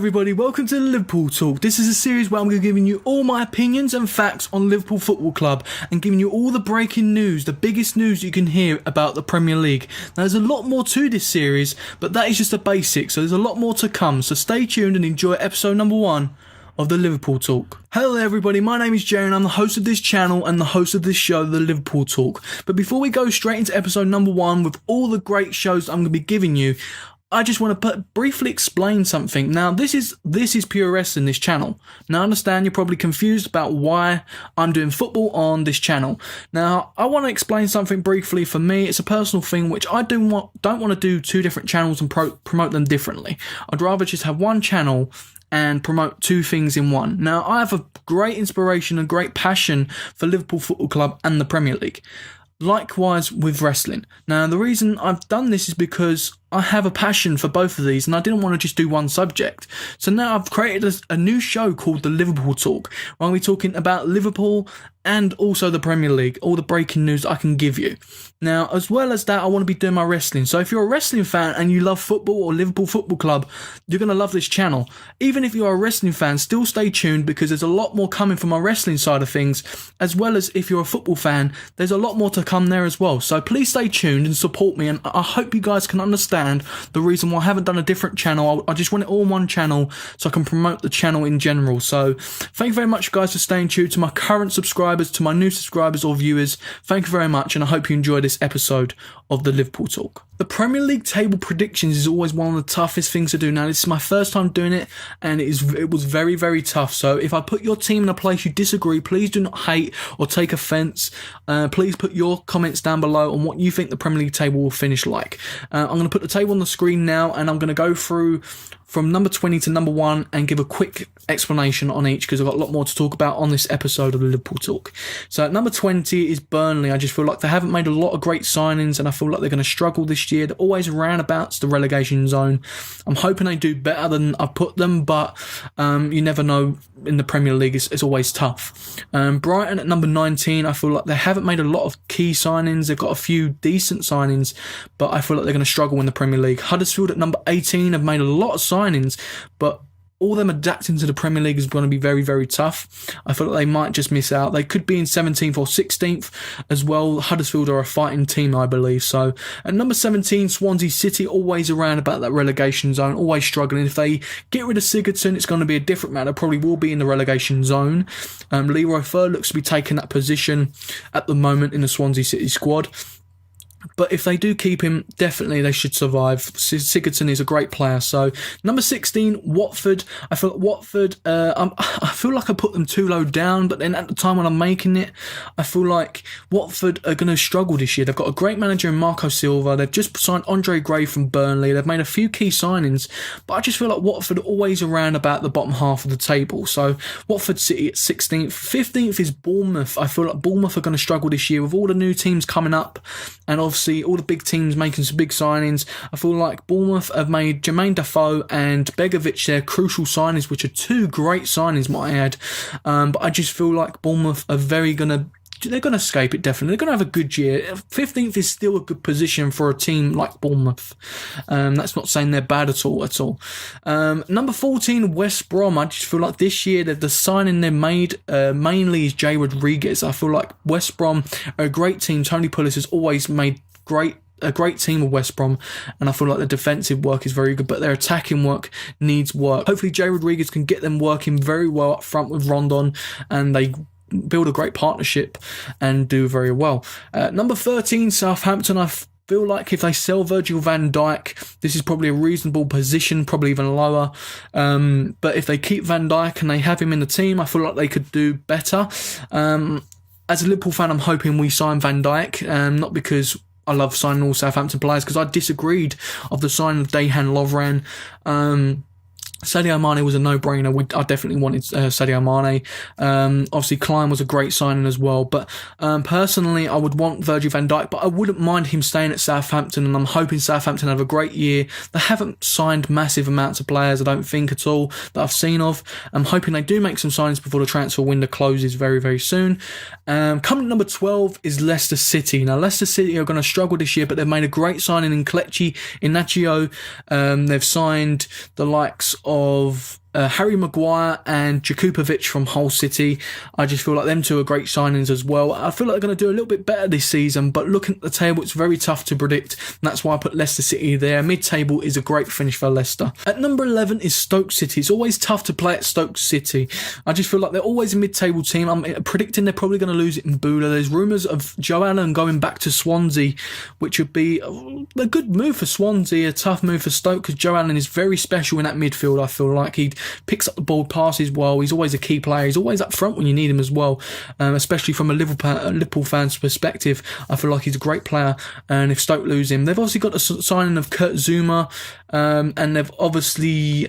everybody, welcome to the Liverpool Talk. This is a series where I'm going to be giving you all my opinions and facts on Liverpool Football Club and giving you all the breaking news, the biggest news you can hear about the Premier League. Now there's a lot more to this series, but that is just the basics, so there's a lot more to come, so stay tuned and enjoy episode number 1 of the Liverpool Talk. Hello everybody, my name is Jerry and I'm the host of this channel and the host of this show, the Liverpool Talk. But before we go straight into episode number 1 with all the great shows I'm going to be giving you, I just want to briefly explain something. Now, this is pure wrestling, this channel. Now, I understand you're probably confused about why I'm doing football on this channel. Now, I want to explain something briefly. For me, it's a personal thing, which I don't want to do two different channels and promote them differently. I'd rather just have one channel and promote two things in one. Now, I have a great inspiration and great passion for Liverpool Football Club and the Premier League. Likewise with wrestling. Now, the reason I've done this is because I have a passion for both of these and I didn't want to just do one subject. So now I've created a new show called The Liverpool Talk, where I'll be talking about Liverpool and also the Premier League, all the breaking news I can give you. Now, as well as that, I want to be doing my wrestling. So if you're a wrestling fan and you love football or Liverpool Football Club, you're going to love this channel. Even if you're a wrestling fan, still stay tuned because there's a lot more coming from my wrestling side of things, as well as if you're a football fan, there's a lot more to come there as well. So please stay tuned and support me, and I hope you guys can understand the reason why I haven't done a different channel. I just want it all on one channel so I can promote the channel in general. So thank you very much guys for staying tuned. To my current subscribers, to my new subscribers or viewers, thank you very much, and I hope you enjoy this episode of the Liverpool Talk. The Premier League table predictions is always one of the toughest things to do. Now, this is my first time doing it, and it was very, very tough. So if I put your team in a place you disagree, please do not hate or take offence. Please put your comments down below on what you think the Premier League table will finish like. I'm going to put the table on the screen now, and I'm going to go through from number 20 to number 1 and give a quick explanation on each, because I've got a lot more to talk about on this episode of the Liverpool Talk. So at number 20 is Burnley. I just feel like they haven't made a lot of great signings and I feel like they're going to struggle this year. They're always roundabouts the relegation zone. I'm hoping they do better than I've put them, but you never know. In the Premier League, it's always tough. Brighton at number 19, I feel like they haven't made a lot of key signings. They've got a few decent signings, but I feel like they're going to struggle in the Premier League. Huddersfield at number 18 have made a lot of signings, but all them adapting to the Premier League is going to be very, very tough. I feel like they might just miss out. They could be in 17th or 16th as well. Huddersfield are a fighting team, I believe. So at number 17, Swansea City, always around about that relegation zone, always struggling. If they get rid of Sigurdsson, it's going to be a different matter. Probably will be in the relegation zone. Leroy Fer looks to be taking that position at the moment in the Swansea City squad. But if they do keep him, definitely they should survive. Sigurdsson is a great player. So number 16, Watford. I feel like Watford, I feel like I put them too low down, but then at the time when I'm making it, I feel like Watford are going to struggle this year. They've got a great manager in Marco Silva. They've just signed Andre Gray from Burnley. They've made a few key signings, but I just feel like Watford are always around about the bottom half of the table. So Watford City at 16th. 15th is Bournemouth. I feel like Bournemouth are going to struggle this year with all the new teams coming up, and obviously all the big teams making some big signings. I feel like Bournemouth have made Jermaine Defoe and Begovic their crucial signings, which are two great signings, might I add. But I just feel like Bournemouth are they're going to escape it, definitely. They're going to have a good year. 15th is still a good position for a team like Bournemouth. That's not saying they're bad at all. Number 14, West Brom. I just feel like this year that the signing they made mainly is Jay Rodriguez. I feel like West Brom are a great team. Tony Pulis has always made a great team of West Brom, and I feel like the defensive work is very good, but their attacking work needs work. Hopefully Jay Rodriguez can get them working very well up front with Rondon, and they build a great partnership and do very well. Number 13, Southampton. I feel like if they sell Virgil van Dijk, this is probably a reasonable position, probably even lower. But if they keep Van Dijk and they have him in the team, I feel like they could do better. As a Liverpool fan, I'm hoping we sign Van Dijk, not because I love signing all Southampton players, because I disagreed of the signing of Dejan Lovren. Sadio Mane was a no-brainer. I definitely wanted Sadio Mane. Obviously, Klein was a great signing as well. But personally, I would want Virgil van Dijk, but I wouldn't mind him staying at Southampton, and I'm hoping Southampton have a great year. They haven't signed massive amounts of players, I don't think, at all, that I've seen of. I'm hoping they do make some signings before the transfer window closes very, very soon. Coming at number 12 is Leicester City. Now, Leicester City are going to struggle this year, but they've made a great signing in Kelechi Iheanacho. They've signed the likes of Harry Maguire and Jakupovic from Hull City. I just feel like them two are great signings as well. I feel like they're going to do a little bit better this season, but looking at the table, it's very tough to predict. And that's why I put Leicester City there. Mid-table is a great finish for Leicester. At number 11 is Stoke City. It's always tough to play at Stoke City. I just feel like they're always a mid-table team. I'm predicting they're probably going to lose it in Bula. There's rumours of Joe Allen going back to Swansea, which would be a good move for Swansea, a tough move for Stoke, because Joe Allen is very special in that midfield. I feel like he picks up the ball, passes well. He's always a key player. He's always up front when you need him as well, especially from a Liverpool fan's perspective. I feel like he's a great player, and if Stoke lose him, they've obviously got the signing of Kurt Zouma, and they've obviously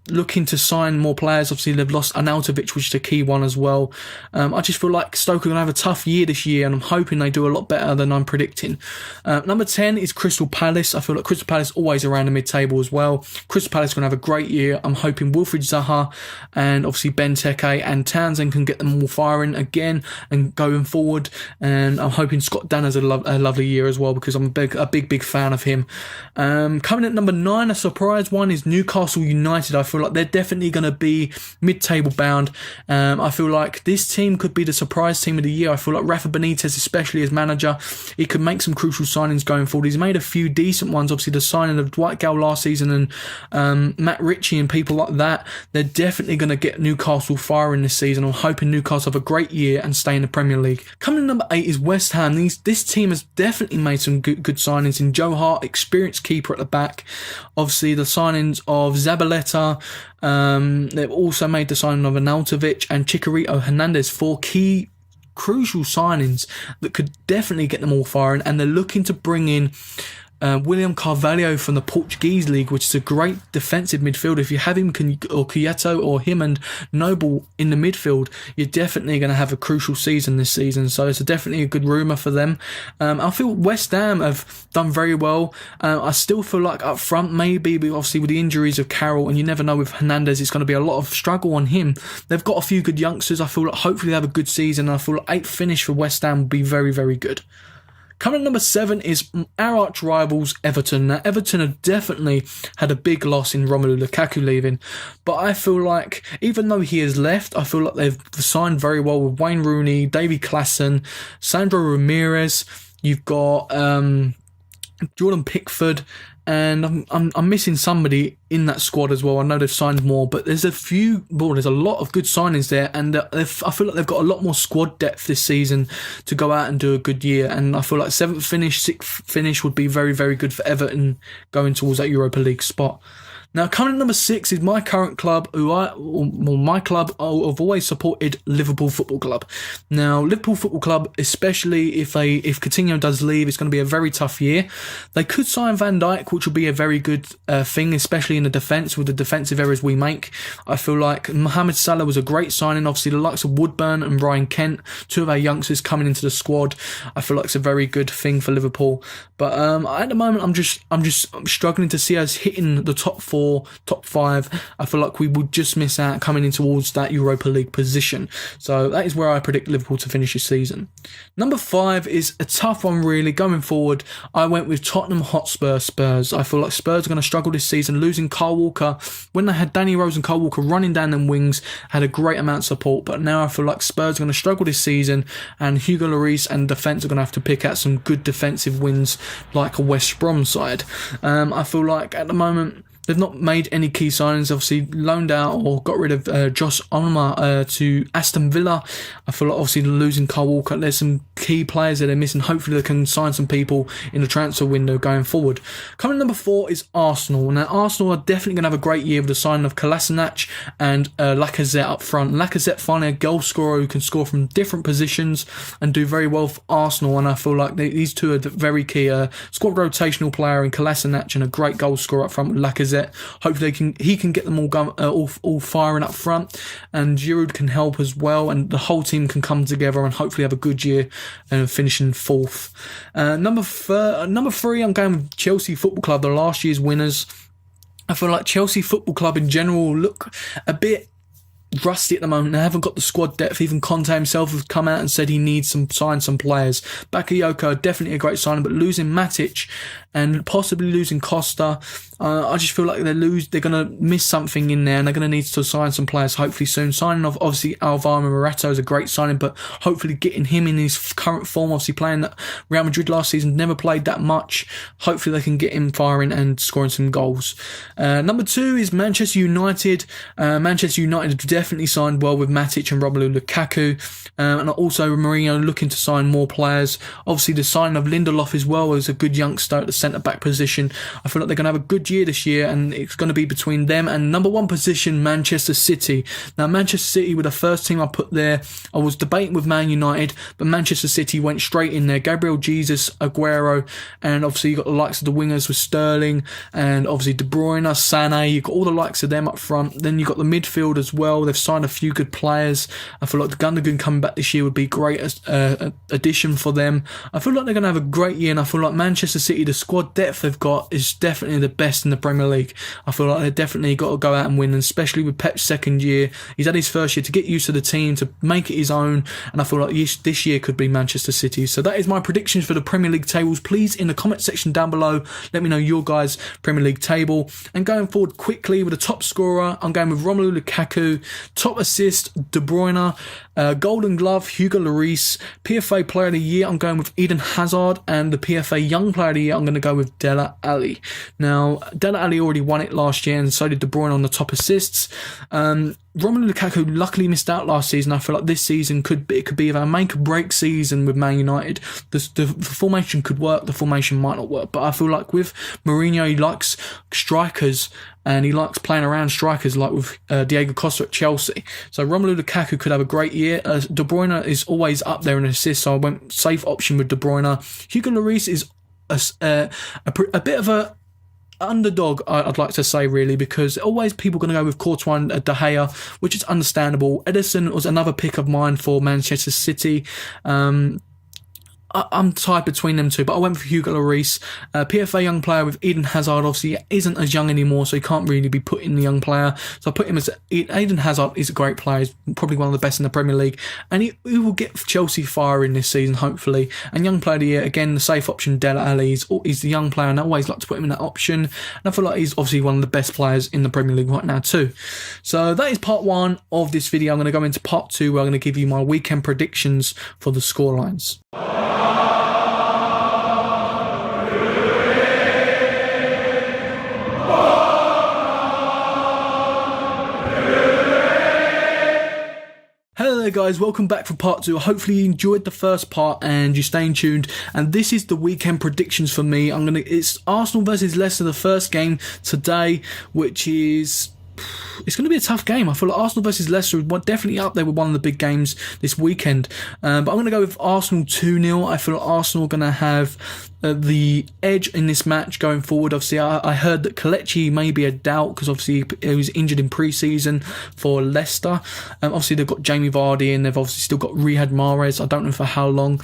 looking to sign more players. Obviously, they've lost Arnautovic, which is a key one as well. I just feel like Stoke are going to have a tough year this year, and I'm hoping they do a lot better than I'm predicting. Number 10 is Crystal Palace. I feel like Crystal Palace always around the mid-table as well. Crystal Palace are going to have a great year. I'm hoping Wilfried Zaha and obviously Benteke and Townsend can get them all firing again and going forward. And I'm hoping Scott Dan has a lovely year as well, because I'm a big fan of him. Coming at number 9, a surprise one, is Newcastle United. I feel like they're definitely going to be mid-table bound. I feel like this team could be the surprise team of the year. I feel like Rafa Benitez, especially as manager, he could make some crucial signings going forward. He's made a few decent ones. Obviously, the signing of Dwight Gale last season and Matt Ritchie and people like that. They're definitely going to get Newcastle firing this season. I'm hoping Newcastle have a great year and stay in the Premier League. Coming in number 8 is West Ham. This team has definitely made some good signings in Joe Hart, experienced keeper at the back. Obviously, the signings of Zabaleta. They've also made the signing of Arnautovic and Chicharito Hernandez, 4 key crucial signings that could definitely get them all firing, and they're looking to bring in William Carvalho from the Portuguese league, which is a great defensive midfielder. If you have him or Quieto or him and Noble in the midfield, you're definitely going to have a crucial season this season. So it's definitely a good rumour for them. I feel West Ham have done very well. I still feel like up front, maybe obviously with the injuries of Carroll, and you never know with Hernandez, it's going to be a lot of struggle on him. They've got a few good youngsters. I feel like hopefully they have a good season. I feel like 8th finish for West Ham will be very, very good. Coming at number 7 is our arch rivals, Everton. Now, Everton have definitely had a big loss in Romelu Lukaku leaving, but I feel like even though he has left, I feel like they've signed very well with Wayne Rooney, Davy Klaassen, Sandro Ramirez. You've got Jordan Pickford, and I'm missing somebody in that squad as well. I know they've signed more, but there's there's a lot of good signings there, and I feel like they've got a lot more squad depth this season to go out and do a good year. And I feel like 7th finish, 6th finish would be very, very good for Everton going towards that Europa League spot. Now, coming at number 6 is my current club, my club. I've always supported Liverpool Football Club. Now, Liverpool Football Club, especially if Coutinho does leave, it's going to be a very tough year. They could sign Van Dijk, which will be a very good thing, especially in the defence with the defensive errors we make. I feel like Mohamed Salah was a great signing. Obviously, the likes of Woodburn and Ryan Kent, 2 of our youngsters coming into the squad. I feel like it's a very good thing for Liverpool. But at the moment, I'm struggling to see us hitting the top 4, top 5. I feel like we would just miss out coming in towards that Europa League position. So that is where I predict Liverpool to finish this season. Number 5 is a tough one really. Going forward, I went with Tottenham Hotspur Spurs. I feel like Spurs are going to struggle this season, losing Kyle Walker. When they had Danny Rose and Kyle Walker running down them wings, had a great amount of support, but now I feel like Spurs are going to struggle this season, and Hugo Lloris and defence are going to have to pick out some good defensive wins like a West Brom side. I feel like at the moment they've not made any key signings. Obviously loaned out or got rid of Josh Onuma to Aston Villa. I feel like obviously losing Kyle Walker, there's some key players that they're missing. Hopefully they can sign some people in the transfer window going forward. Coming number 4 is Arsenal. Now Arsenal are definitely going to have a great year with the signing of Kolasinac and Lacazette up front. Lacazette finally a goal scorer who can score from different positions and do very well for Arsenal, and I feel like these two are very key. Squad rotational player in Kolasinac and a great goal scorer up front with Lacazette. Hopefully he can get them all firing up front, and Giroud can help as well, and the whole team can come together and hopefully have a good year and finishing 4th. Number 3, I'm going with Chelsea Football Club, the last year's winners. I feel like Chelsea Football Club in general look a bit rusty at the moment. They haven't got the squad depth. Even Conte himself has come out and said he needs sign some players. Bakayoko, definitely a great signing, but losing Matic and possibly losing Costa I just feel like they're going to miss something in there, and they're going to need to sign some players hopefully soon. Signing off, obviously, Alvaro Morata is a great signing, but hopefully getting him in his current form, obviously playing at Real Madrid last season, never played that much. Hopefully they can get him firing and scoring some goals. Number 2 is Manchester United. Manchester United definitely signed well with Matic and Romelu Lukaku, and also Mourinho looking to sign more players. Obviously the signing of Lindelof as well as a good youngster at the centre-back position. I feel like they're going to have a good year this year, and it's going to be between them and number 1 position, Manchester City. Now, Manchester City were the first team I put there. I was debating with Man United, but Manchester City went straight in there. Gabriel Jesus, Aguero, and obviously you got the likes of the wingers with Sterling, and obviously De Bruyne, Sané. You got all the likes of them up front. Then you got the midfield as well. They've signed a few good players. I feel like the Gundogan coming back this year would be a great addition for them. I feel like they're going to have a great year, and I feel like Manchester City, the squad depth they've got is definitely the best in the Premier League. I feel like they've definitely got to go out and win, and especially with Pep's second year. He's had his first year to get used to the team, to make it his own, and I feel like this year could be Manchester City. So that is my predictions for the Premier League tables. Please, in the comment section down below, let me know your guys' Premier League table. And going forward quickly with the top scorer, I'm going with Romelu Lukaku. Top assist, De Bruyne. Golden Glove, Hugo Lloris. PFA Player of the Year, I'm going with Eden Hazard. And the PFA Young Player of the Year, I'm going to go with Dele Alli. Now, Dele Alli already won it last year, and so did De Bruyne on the top assists. Romelu Lukaku luckily missed out last season. I feel like this season could be either a make or break season with Man United. The formation could work, the formation might not work, but I feel like with Mourinho, he likes strikers, and he likes playing around strikers like with Diego Costa at Chelsea. So Romelu Lukaku could have a great year. De Bruyne is always up there in assists, so I went safe option with De Bruyne. Hugo Lloris is a bit of a underdog, I'd like to say, really, because always people are going to go with Courtois and De Gea, which is understandable. Ederson was another pick of mine for Manchester City. I'm tied between them two, but I went for Hugo Lloris. PFA young player with Eden Hazard, obviously isn't as young anymore, so he can't really be put in the young player. So I put him as Eden Hazard is a great player. He's probably one of the best in the Premier League, and he will get Chelsea firing this season, hopefully. And young player of the year, again, the safe option, Dele Alli. He's the young player, and I always like to put him in that option. And I feel like he's obviously one of the best players in the Premier League right now too. So that is part 1 of this video. I'm going to go into part 2, where I'm going to give you my weekend predictions for the scorelines. Hello there guys, welcome back for part 2. Hopefully you enjoyed the first part and you're staying tuned. And this is the weekend predictions for me. It's Arsenal versus Leicester, the first game today, which is... it's going to be a tough game. I feel like Arsenal versus Leicester is definitely up there with one of the big games this weekend. But I'm going to go with Arsenal 2-0. I feel like Arsenal are going to have the edge in this match going forward. Obviously, I heard that Kelechi may be a doubt because obviously he was injured in pre-season for Leicester. Obviously, they've got Jamie Vardy and they've obviously still got Riyad Mahrez. I don't know for how long.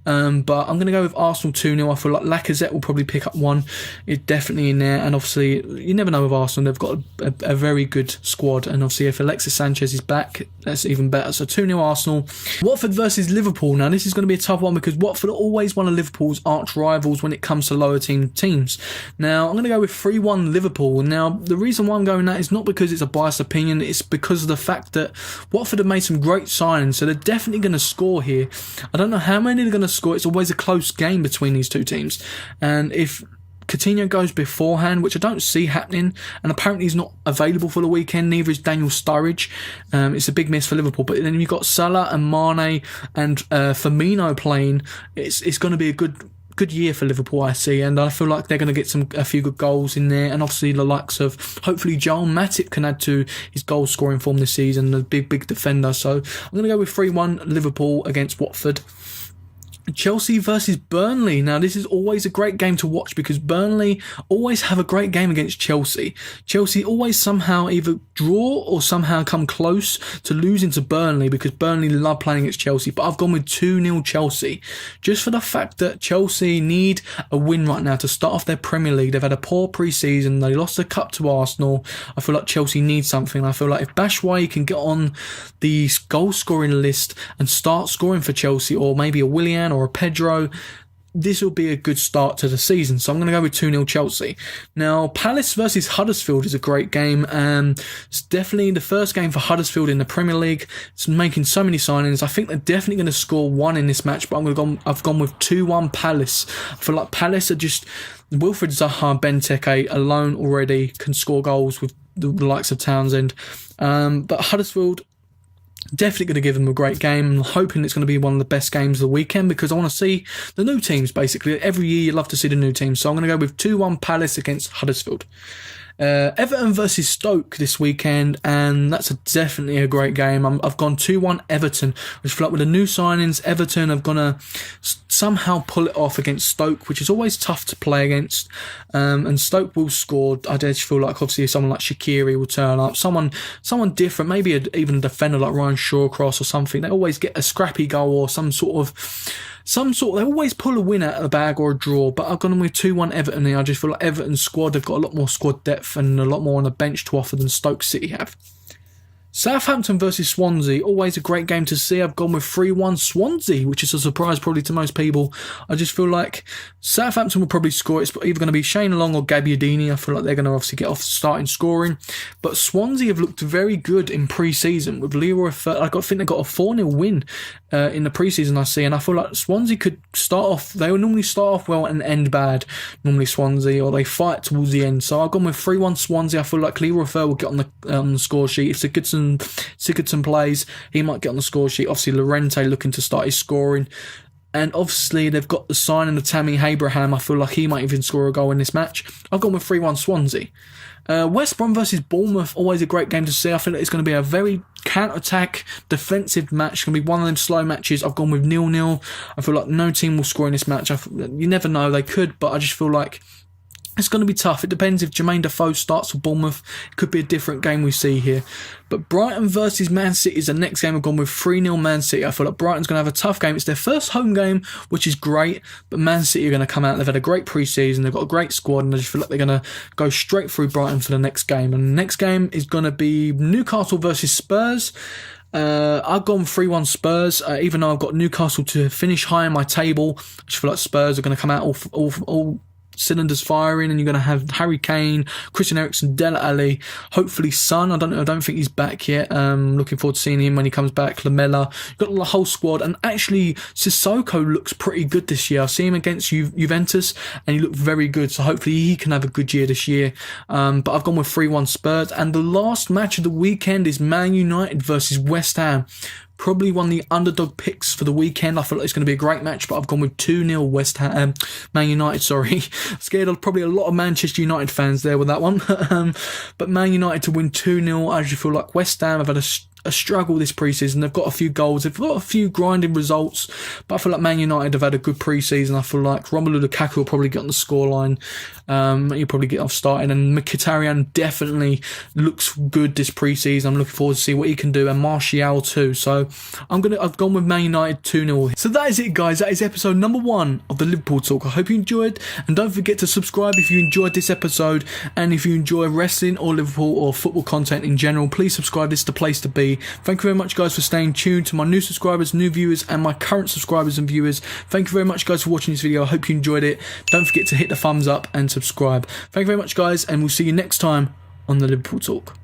But I'm going to go with Arsenal 2-0. I feel like Lacazette will probably pick up one. It's definitely in there. And obviously, you never know with Arsenal. They've got a very good squad. And obviously, if Alexis Sanchez is back, that's even better. So 2-0 Arsenal. Watford versus Liverpool. Now, this is going to be a tough one because Watford are always one of Liverpool's arch rivals when it comes to lower teams. Now, I'm going to go with 3-1 Liverpool. Now, the reason why I'm going that is not because it's a biased opinion, it's because of the fact that Watford have made some great signings, so they're definitely going to score here. I don't know how many they're going to score. It's always a close game between these two teams. And if Coutinho goes beforehand, which I don't see happening, and apparently he's not available for the weekend, neither is Daniel Sturridge. It's a big miss for Liverpool. But then you've got Salah and Mane and Firmino playing. It's going to be a good year for Liverpool, I see, and I feel like they're going to get a few good goals in there, and obviously the likes of hopefully Joel Matip can add to his goal scoring form this season, the big defender. So I'm going to go with 3-1 Liverpool against Watford. Chelsea versus Burnley. Now, this is always a great game to watch because Burnley always have a great game against Chelsea. Chelsea always somehow either draw or somehow come close to losing to Burnley because Burnley love playing against Chelsea. But I've gone with 2-0 Chelsea just for the fact that Chelsea need a win right now to start off their Premier League. They've had a poor pre-season. They lost the cup to Arsenal. I feel like Chelsea needs something. I feel like if Batshuayi can get on the goal scoring list and start scoring for Chelsea, or maybe a Willian or a Pedro, this will be a good start to the season. So I'm going to go with 2-0 Chelsea. Now, Palace versus Huddersfield is a great game. It's definitely the first game for Huddersfield in the Premier League. It's making so many signings. I think they're definitely going to score 1 in this match, but I've gone with 2-1 Palace. I feel like Palace are just... Wilfried Zaha, Benteke alone already can score goals with the likes of Townsend. But Huddersfield... definitely going to give them a great game. I'm hoping it's going to be one of the best games of the weekend because I want to see the new teams, basically. Every year you love to see the new teams. So I'm going to go with 2-1 Palace against Huddersfield. Everton versus Stoke this weekend, and that's definitely a great game. I've gone 2-1 Everton. I just feel like with the new signings, Everton are going to somehow pull it off against Stoke, which is always tough to play against. And Stoke will score. I just feel like obviously someone like Shaqiri will turn up. Someone different, maybe even a defender like Ryan Shawcross or something. They always get a scrappy goal or some sort of. They always pull a win out of the bag or a draw, but I've gone with 2-1 Everton here. I just feel like Everton's squad, they've got a lot more squad depth and a lot more on the bench to offer than Stoke City have. Southampton versus Swansea, always a great game to see. I've gone with 3-1 Swansea, which is a surprise probably to most people. I just feel like Southampton will probably score. It's either going to be Shane Long or Gabbiadini. I feel like they're going to obviously get off starting scoring. But Swansea have looked very good in pre-season with Leroy. I think they got a 4-0 win in the pre-season I see, and I feel like Swansea could start off. They will normally start off well and end bad. Normally Swansea, or they fight towards the end. So I've gone with 3-1 Swansea. I feel like Leroy will get on the score sheet. If Sigurdsson plays, he might get on the score sheet. Obviously Llorente looking to start his scoring, and obviously they've got the signing of Tammy Abraham. I feel like he might even score a goal in this match. I've gone with 3-1 Swansea. West Brom versus Bournemouth, always a great game to see. I feel like it's going to be a very counter-attack defensive match. It's going to be one of them slow matches. I've gone with 0-0. I feel like no team will score in this match. You never know, they could, but I just feel like it's going to be tough. It depends if Jermaine Defoe starts for Bournemouth. It could be a different game we see here. But Brighton versus Man City is the next game. I've gone with 3-0 Man City. I feel like Brighton's going to have a tough game. It's their first home game, which is great. But Man City are going to come out. They've had a great pre-season. They've got a great squad. And I just feel like they're going to go straight through Brighton for the next game. And the next game is going to be Newcastle versus Spurs. I've gone 3-1 Spurs, even though I've got Newcastle to finish high in my table. I just feel like Spurs are going to come out all cylinders firing, and you're going to have Harry Kane, Christian Eriksen, Dele Alli, hopefully Son. I don't think he's back yet. Looking forward to seeing him when he comes back. Lamella, you've got the whole squad, and actually Sissoko looks pretty good this year. I see him against Juventus, and he looked very good. So hopefully he can have a good year this year. But I've gone with 3-1 Spurs, and the last match of the weekend is Man United versus West Ham. Probably one of the underdog picks for the weekend. I feel like it's going to be a great match, but I've gone with 2-0 Man United, sorry. Scared of probably a lot of Manchester United fans there with that one. But Man United to win 2-0. I just feel like West Ham have had a struggle this pre-season. They've got a few goals, they've got a few grinding results, but I feel like Man United have had a good pre-season. I feel like Romelu Lukaku will probably get on the scoreline. He'll probably get off starting, and Mkhitaryan definitely looks good this pre-season. I'm looking forward to see what he can do, and Martial too. So I've gone with Man United 2-0. So that is it, guys. That is episode number 1 of the Liverpool Talk. I hope you enjoyed, and don't forget to subscribe if you enjoyed this episode, and if you enjoy wrestling or Liverpool or football content in general, please subscribe. This is the place to be. Thank you very much, guys, for staying tuned. To my new subscribers, new viewers, and my current subscribers and viewers, thank you very much, guys, for watching this video. I hope you enjoyed it. Don't forget to hit the thumbs up and subscribe. Thank you very much, guys, and we'll see you next time on the Liverpool Talk.